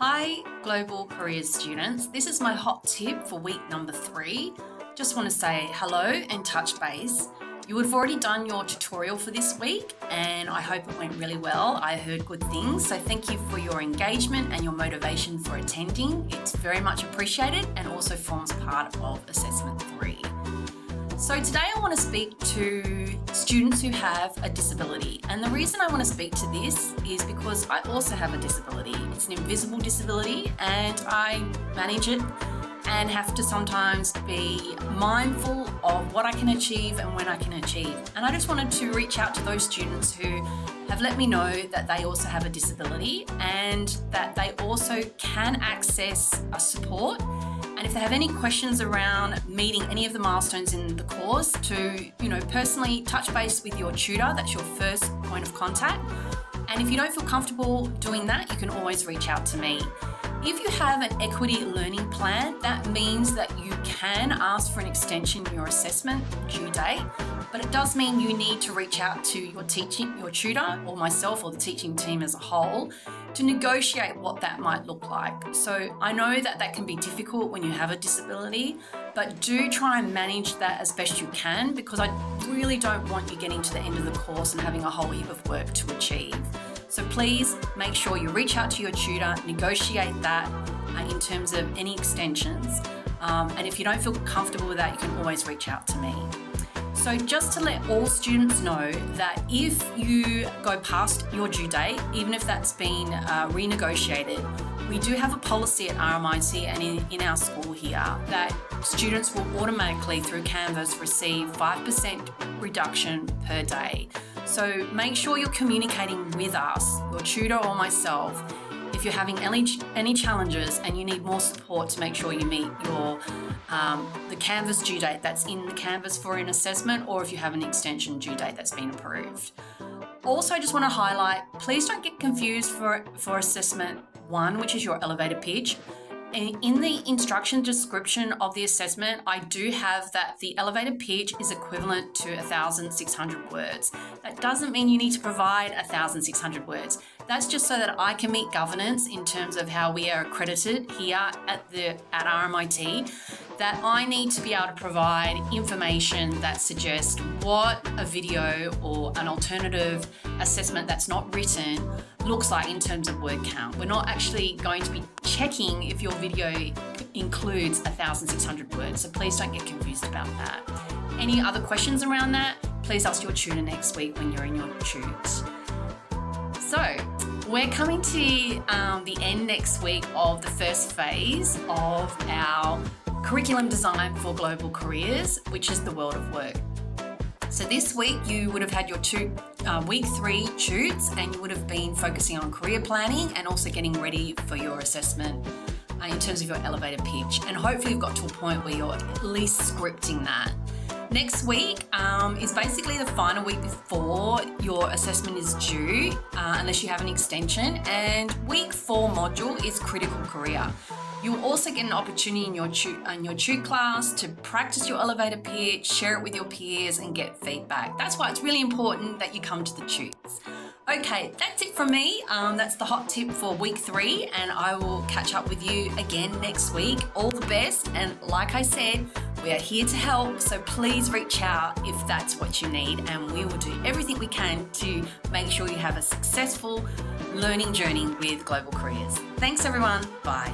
Hi, Global Careers students. This is my hot tip for week number 3. Just want to say hello and touch base. You would have already done your tutorial for this week and I hope it went really well. I heard good things, so thank you for your engagement and your motivation for attending. It's very much appreciated and also forms part of Assessment 3. So today I want to speak to students who have a disability, and the reason I want to speak to this is because I also have a disability. It's an invisible disability and I manage it and have to sometimes be mindful of what I can achieve and when I can achieve. And I just wanted to reach out to those students who have let me know that they also have a disability and that they also can access a support. And if they have any questions around meeting any of the milestones in the course, to personally touch base with your tutor. That's your first point of contact. And if you don't feel comfortable doing that, you can always reach out to me. If you have an equity learning plan, that means that you can ask for an extension in your assessment due date, but it does mean you need to reach out to your tutor, or myself, or the teaching team as a whole, to negotiate what that might look like. So I know that that can be difficult when you have a disability, but do try and manage that as best you can, because I really don't want you getting to the end of the course and having a whole heap of work to achieve. So please make sure you reach out to your tutor, negotiate that in terms of any extensions. And if you don't feel comfortable with that, you can always reach out to me. So just to let all students know that if you go past your due date, even if that's been renegotiated, we do have a policy at RMIT and in our school here that students will automatically through Canvas receive 5% reduction per day. So make sure you're communicating with us, your tutor or myself, if you're having any challenges and you need more support to make sure you meet your the Canvas due date that's in the Canvas for an assessment, or if you have an extension due date that's been approved. Also, I just want to highlight, please don't get confused for assessment 1, which is your elevator pitch. In the instruction description of the assessment, I do have that the elevated pitch is equivalent to 1,600 words. That doesn't mean you need to provide 1,600 words. That's just so that I can meet governance in terms of how we are accredited here at RMIT, that I need to be able to provide information that suggests what a video or an alternative assessment that's not written looks like in terms of word count. We're not actually going to be checking if your video includes 1,600 words, so please don't get confused about that. Any other questions around that, please ask your tutor next week when you're in your tutes. So we're coming to the end next week of the first phase of our curriculum design for global careers, which is the world of work. So this week you would have had your week 3 tutes, and you would have been focusing on career planning and also getting ready for your assessment in terms of your elevator pitch. And hopefully you've got to a point where you're at least scripting that. Next week is basically the final week before your assessment is due, unless you have an extension. And week 4 module is critical career. You'll also get an opportunity in your tute class to practice your elevator pitch, share it with your peers and get feedback. That's why it's really important that you come to the tutes. Okay, that's it from me. That's the hot tip for week 3, and I will catch up with you again next week. All the best, and like I said, we are here to help, so please reach out if that's what you need, and we will do everything we can to make sure you have a successful learning journey with Global Careers. Thanks everyone, bye.